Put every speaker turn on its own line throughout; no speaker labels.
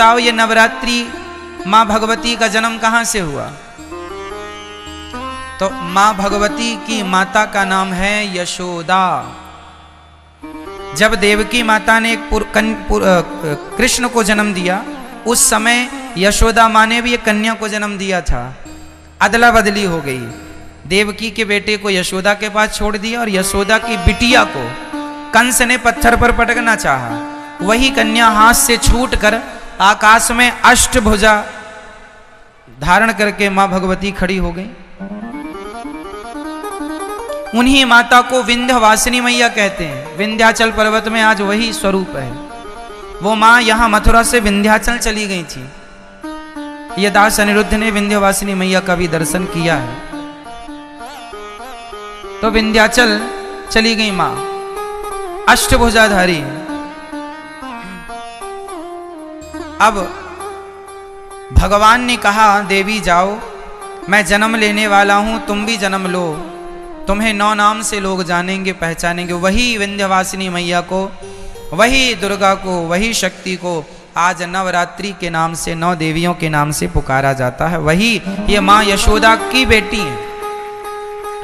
बताओ ये नवरात्रि माँ भगवती का जन्म कहाँ से हुआ? तो माँ भगवती की माता का नाम है यशोदा। जब देवकी माता ने कृष्ण को जन्म दिया, उस समय यशोदा माँ ने भी एक कन्या को जन्म दिया था। अदला बदली हो गई, देवकी के बेटे को यशोदा के पास छोड़ दिया और यशोदा की बिटिया को कंस ने पत्थर पर पटकना चाहा। वही कन्या हाथ से छूटकर आकाश में अष्टभुजा धारण करके मां भगवती खड़ी हो गई। उन्हीं माता को विंध्यवासिनी मैया कहते हैं। विंध्याचल पर्वत में आज वही स्वरूप है। वो मां यहां मथुरा से विंध्याचल चली गई थी। ये दास अनिरुद्ध ने विंध्यवासिनी मैया का भी दर्शन किया है। तो विंध्याचल चली गई मां, अष्टभुजाधारी। अब भगवान ने कहा, देवी जाओ, मैं जन्म लेने वाला हूं, तुम भी जन्म लो, तुम्हें 9 नाम से लोग जानेंगे, पहचानेंगे। वही विंध्यवासिनी मैया को, वही दुर्गा को, वही शक्ति को आज नवरात्रि के नाम से 9 देवियों के नाम से पुकारा जाता है। वही ये माँ यशोदा की बेटी है,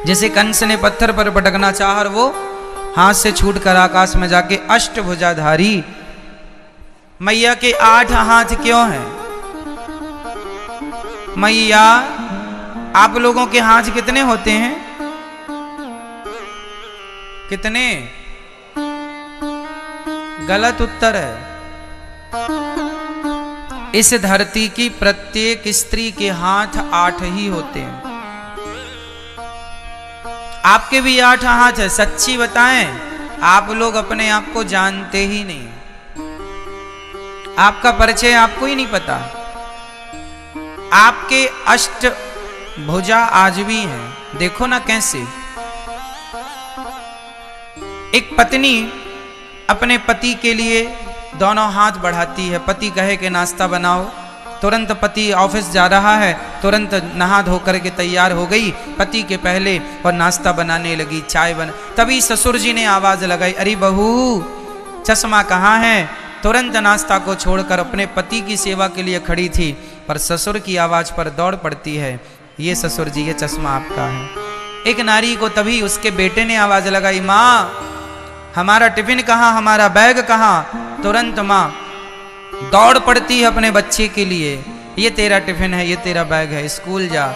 जिसे कंस ने पत्थर पर पटकना चाहा और वो हाथ से छूटकर आकाश में जाके अष्टभुजाधारी। मैया के 8 हाथ क्यों हैं? मैया, आप लोगों के हाथ कितने होते हैं? कितने? गलत उत्तर है। इस धरती की प्रत्येक स्त्री के हाथ 8 ही होते हैं। आपके भी 8 हाथ है। सच्ची बताएं, आप लोग अपने आप को जानते ही नहीं। आपका परिचय आपको ही नहीं पता। आपके अष्टभुजा आज भी हैं। देखो ना कैसे एक पत्नी अपने पति के लिए दोनों हाथ बढ़ाती है। पति कहे कि नाश्ता बनाओ, तुरंत पति ऑफिस जा रहा है, तुरंत नहा धो करके तैयार हो गई पति के पहले और नाश्ता बनाने लगी, चाय बना। तभी ससुर जी ने आवाज लगाई, अरे बहू, चश्मा कहाँ है? तुरंत नाश्ता को छोड़कर अपने पति की सेवा के लिए खड़ी थी, पर ससुर की आवाज पर दौड़ पड़ती है, ये ससुर जी, ये चश्मा आपका है। एक नारी को तभी उसके बेटे ने आवाज लगाई, माँ हमारा टिफिन कहाँ, हमारा बैग कहाँ? तुरंत माँ दौड़ पड़ती है अपने बच्चे के लिए, ये तेरा टिफिन है, ये तेरा बैग है, स्कूल जा।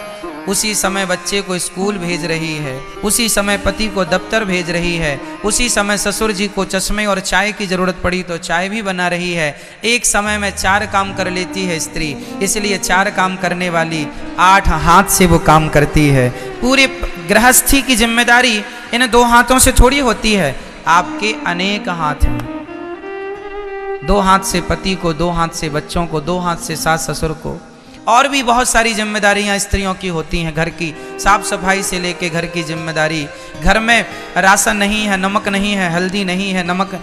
उसी समय बच्चे को स्कूल भेज रही है, उसी समय पति को दफ्तर भेज रही है, उसी समय ससुर जी को चश्मे और चाय की जरूरत पड़ी तो चाय भी बना रही है। एक समय में 4 काम कर लेती है स्त्री, इसलिए 4 काम करने वाली 8 हाथ से वो काम करती है। पूरे गृहस्थी की जिम्मेदारी इन 2 हाथों से थोड़ी होती है। आपके अनेक हाथ हैं। 2 हाथ से पति को, 2 हाथ से बच्चों को, 2 हाथ से सास ससुर को, और भी बहुत सारी जिम्मेदारियां स्त्रियों की होती हैं। घर की साफ सफाई से लेके घर की जिम्मेदारी, घर में राशन नहीं है, नमक नहीं है, हल्दी नहीं है, नमक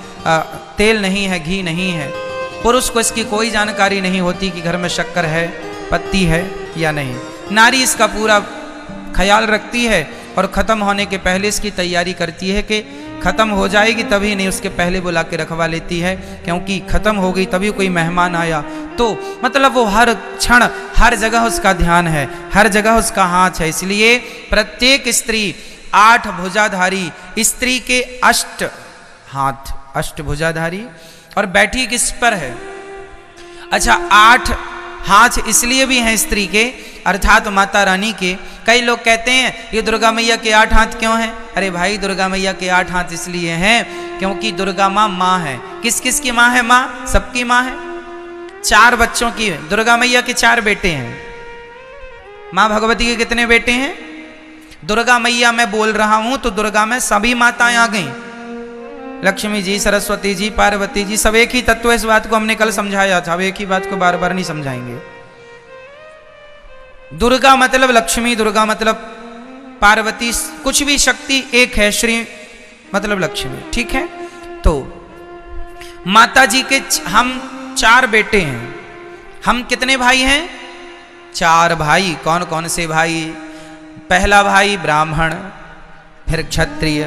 तेल नहीं है, घी नहीं है। पुरुष को इसकी कोई जानकारी नहीं होती कि घर में शक्कर है, पत्ती है या नहीं। नारी इसका पूरा ख्याल रखती है और ख़त्म होने के पहले इसकी तैयारी करती है कि ख़त्म हो जाएगी तभी नहीं, उसके पहले बुला के रखवा लेती है, क्योंकि ख़त्म हो गई तभी कोई मेहमान आया तो मतलब वो हर क्षण हर जगह उसका ध्यान है, हर जगह उसका हाथ है। इसलिए प्रत्येक स्त्री 8 भुजाधारी, स्त्री के 8 हाथ, अष्टभुजाधारी। और बैठी किस पर है? अच्छा, 8 हाथ इसलिए भी हैं स्त्री के, अर्थात माता रानी के। कई लोग कहते हैं ये दुर्गा मैया के 8 हाथ क्यों हैं? अरे भाई, दुर्गा मैया के 8 हाथ इसलिए हैं क्योंकि दुर्गा माँ माँ है। किस किस की माँ है? माँ सबकी माँ है। 4 बच्चों की है। दुर्गा मैया के 4 बेटे हैं। माँ भगवती के कितने बेटे हैं? दुर्गा मैया मैं बोल रहा हूं तो दुर्गा में सभी माताएं आ गई, लक्ष्मी जी, सरस्वती जी, पार्वती जी, सब एक ही तत्व है। इस बात को हमने कल समझाया था, अब एक ही बात को बार बार नहीं समझाएंगे। दुर्गा मतलब लक्ष्मी, दुर्गा मतलब पार्वती, कुछ भी शक्ति एक है, श्री मतलब लक्ष्मी, ठीक है। तो माता जी के हम 4 बेटे हैं। हम कितने भाई हैं? 4 भाई। कौन कौन से भाई? पहला भाई ब्राह्मण, फिर क्षत्रिय,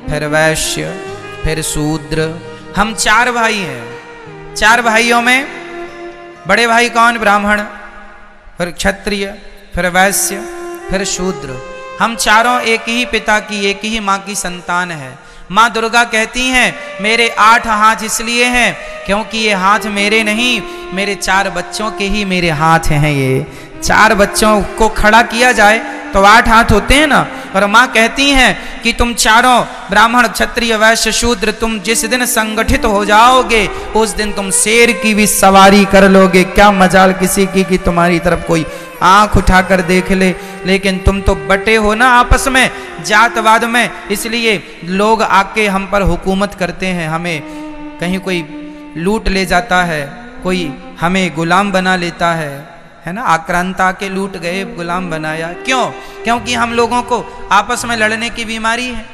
फिर वैश्य, फिर शूद्र। हम 4 भाई हैं। 4 भाइयों में बड़े भाई कौन? ब्राह्मण, फिर क्षत्रिय, फिर वैश्य, फिर शूद्र। हम चारों एक ही पिता की, एक ही माँ की संतान है। माँ दुर्गा कहती हैं मेरे 8 हाथ इसलिए हैं क्योंकि ये हाथ मेरे नहीं, मेरे 4 बच्चों के ही मेरे हाथ हैं। ये 4 बच्चों को खड़ा किया जाए तो 8 हाथ होते हैं ना। और माँ कहती हैं कि तुम चारों ब्राह्मण, क्षत्रिय, वैश्य, शूद्र, तुम जिस दिन संगठित हो जाओगे उस दिन तुम शेर की भी सवारी कर लोगे। क्या मजाल किसी की कि तुम्हारी तरफ कोई आंख उठाकर देख ले। लेकिन तुम तो बटे हो ना आपस में, जातवाद में, इसलिए लोग आके हम पर हुकूमत करते हैं। हमें कहीं कोई लूट ले जाता है, कोई हमें गुलाम बना लेता है ना। आक्रांत आके लूट गए, गुलाम बनाया। क्यों? क्योंकि हम लोगों को आपस में लड़ने की बीमारी है।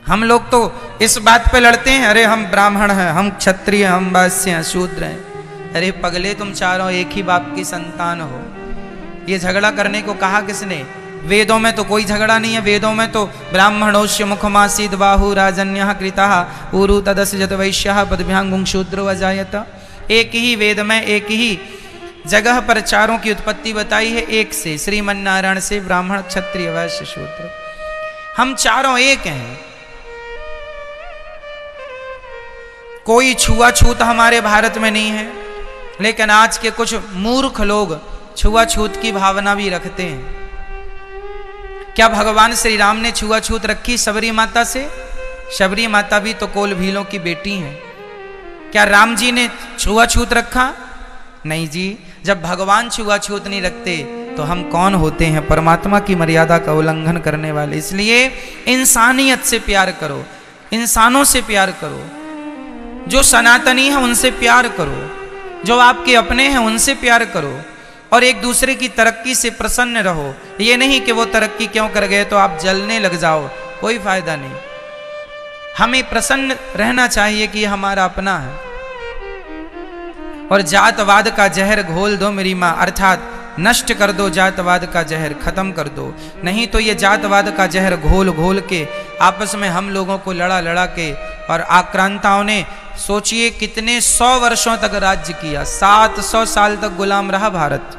हम लोग तो इस बात पे लड़ते हैं, अरे हम ब्राह्मण हैं, हम क्षत्रिय, हम वैश्य हैं, शूद्र हैं। अरे पगले, तुम चारों एक ही बाप की संतान हो। ये झगड़ा करने को कहा किसने? वेदों में तो कोई झगड़ा नहीं है। वेदों में तो ब्राह्मणोश्य मुखमासीद बाहु राजन्यः कृतः ऊरु तदस्यत वैश्यः पदभ्यांगुं शूद्रो अजायत। एक ही वेद में एक ही जगह पर चारों की उत्पत्ति बताई है, एक से, श्रीमन्नारायण से, ब्राह्मण, क्षत्रिय, वैश्य, शूद्र। हम चारों एक हैं। कोई छुआछूत हमारे भारत में नहीं है। लेकिन आज के कुछ मूर्ख लोग छुआछूत की भावना भी रखते हैं। क्या भगवान श्री राम ने छुआछूत रखी शबरी माता से? शबरी माता भी तो कोल भीलों की बेटी हैं। क्या राम जी ने छुआछूत रखा? नहीं जी। जब भगवान छुआछूत नहीं रखते तो हम कौन होते हैं? परमात्मा की मर्यादा का उल्लंघन करने वाले। इसलिए इंसानियत से प्यार करो, इंसानों से प्यार करो, जो सनातनी है उनसे प्यार करो, जो आपके अपने हैं उनसे प्यार करो, और एक दूसरे की तरक्की से प्रसन्न रहो। ये नहीं कि वो तरक्की क्यों कर गए तो आप जलने लग जाओ, कोई फायदा नहीं। हमें प्रसन्न रहना चाहिए कि हमारा अपना है। और जातवाद का जहर घोल दो मेरी माँ, अर्थात नष्ट कर दो जातवाद का जहर, खत्म कर दो। नहीं तो ये जातवाद का जहर घोल घोल के आपस में हम लोगों को लड़ा लड़ा के, और आक्रांताओं ने सोचिए कितने 100 वर्षों तक राज्य किया। 700 साल तक गुलाम रहा भारत।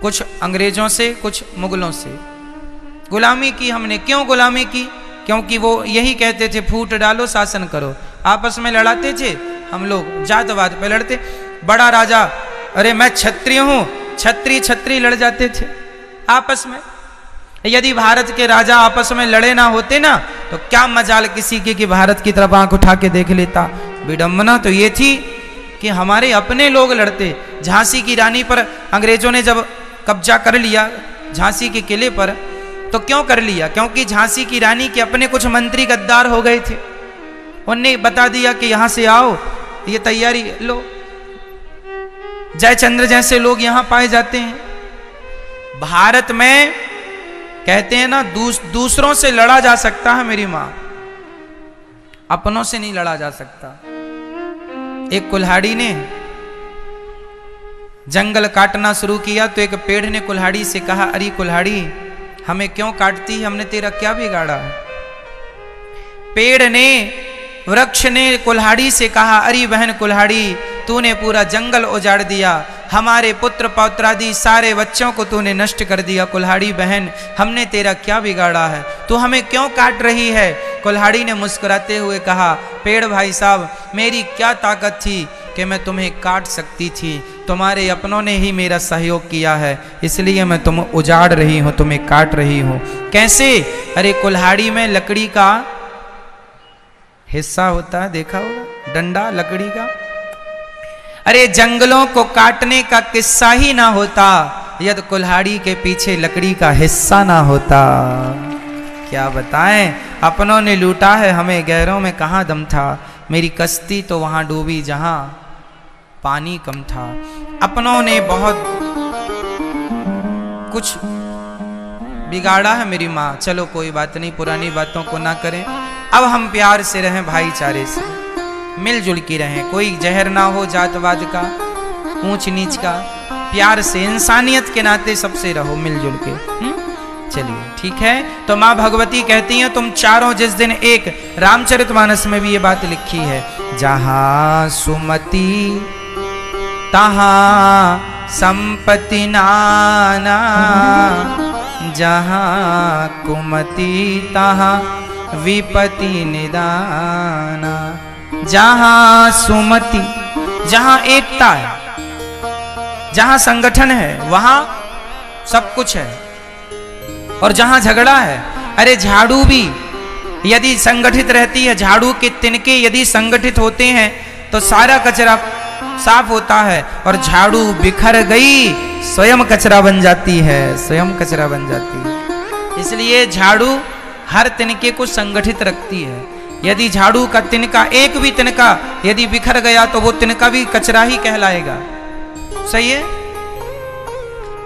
कुछ अंग्रेजों से, कुछ मुगलों से गुलामी की हमने। क्यों गुलामी की? क्योंकि वो यही कहते थे फूट डालो शासन करो। आपस में लड़ाते थे हम लोग, जातवाद पे लड़ते। बड़ा राजा, अरे मैं क्षत्रिय हूं, छत्री छत्री लड़ जाते थे आपस में। यदि भारत के राजा आपस में लड़े ना होते ना तो क्या मजाल किसी की कि भारत की तरफ आंख उठा के देख लेता। विडंबना तो ये थी कि हमारे अपने लोग लड़ते। झांसी की रानी पर अंग्रेजों ने जब कब्जा कर लिया, झांसी के किले पर, तो क्यों कर लिया? क्योंकि झांसी की रानी के अपने कुछ मंत्री गद्दार हो गए थे। उनने बता दिया कि यहां से आओ, ये तैयारी लो। जयचंद्र जैसे लोग यहां पाए जाते हैं। भारत में कहते हैं ना दूसरों से लड़ा जा सकता है मेरी मां, अपनों से नहीं लड़ा जा सकता। एक कुल्हाड़ी ने जंगल काटना शुरू किया तो एक पेड़ ने कुल्हाड़ी से कहा, अरे कुल्हाड़ी हमें क्यों काटती है, हमने तेरा क्या बिगाड़ा है? पेड़ ने, वृक्ष ने कुल्हाड़ी से कहा, अरे बहन कुल्हाड़ी तूने पूरा जंगल उजाड़ दिया, हमारे पुत्र पौत्रादि सारे बच्चों को तूने नष्ट कर दिया। कुल्हाड़ी बहन हमने तेरा क्या बिगाड़ा है, तू हमें क्यों काट रही है? कुल्हाड़ी ने मुस्कुराते हुए कहा, पेड़ भाई साहब मेरी क्या ताकत थी कि मैं तुम्हें काट सकती थी, तुम्हारे अपनों ने ही मेरा सहयोग किया है, इसलिए मैं तुम उजाड़ रही हूं, तुम्हें काट रही हूं। कैसे? अरे कुल्हाड़ी में लकड़ी का हिस्सा होता है, देखा होगा, डंडा लकड़ी का। अरे जंगलों को काटने का किस्सा ही ना होता यदि कुल्हाड़ी के पीछे लकड़ी का हिस्सा ना होता। क्या बताएं, अपनों ने लूटा है हमें, गैरों में कहाँ दम था। मेरी कश्ती तो वहां डूबी जहां पानी कम था। अपनों ने बहुत कुछ बिगाड़ा है मेरी माँ। चलो कोई बात नहीं, पुरानी बातों को ना करें। अब हम प्यार से रहें, भाईचारे से मिलजुल के रहें। कोई जहर ना हो जातवाद का, ऊंच नीच का। प्यार से, इंसानियत के नाते सबसे रहो मिलजुल के। चलिए ठीक है। तो माँ भगवती कहती हैं तुम चारों जिस दिन एक, रामचरितमानस में भी ये बात लिखी है, जहाँ सुमति तहाँ संपत्ति नाना, जहाँ कुमति तहाँ विपत्ति निदाना। जहाँ सुमति, जहाँ एकता है, जहाँ संगठन है, वहाँ सब कुछ है। और जहाँ झगड़ा है, अरे झाड़ू भी यदि संगठित रहती है, झाड़ू के तिनके यदि संगठित होते हैं तो सारा कचरा साफ होता है, और झाड़ू बिखर गई स्वयं कचरा बन जाती है, स्वयं कचरा बन जाती है। इसलिए झाड़ू हर तिनके को संगठित रखती है। यदि झाड़ू का तिनका, एक भी तिनका यदि बिखर गया तो वो तिनका भी कचरा ही कहलाएगा। सही है?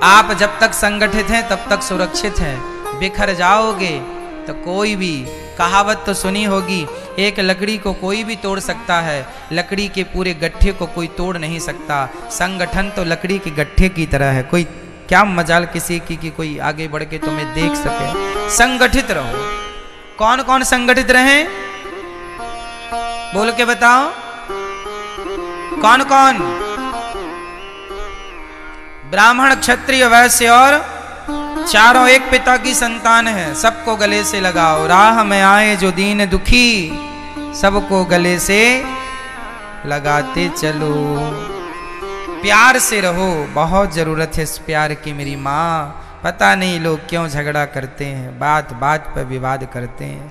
आप जब तक संगठित हैं तब तक सुरक्षित हैं। बिखर जाओगे तो कोई भी, कहावत तो सुनी होगी, एक लकड़ी को कोई भी तोड़ सकता है, लकड़ी के पूरे गट्ठे को कोई तोड़ नहीं सकता। संगठन तो लकड़ी के गट्ठे की तरह है। कोई क्या मजाल किसी की कि कोई आगे बढ़ के तुम्हें देख सके। संगठित रहो। कौन कौन संगठित रहे? बोल के बताओ, कौन कौन? ब्राह्मण, क्षत्रिय, वैश्य और चारों एक पिता की संतान है। सबको गले से लगाओ। राह में आए जो दीन दुखी, सबको गले से लगाते चलो। प्यार से रहो, बहुत जरूरत है इस प्यार की मेरी माँ। पता नहीं लोग क्यों झगड़ा करते हैं, बात बात पर विवाद करते हैं।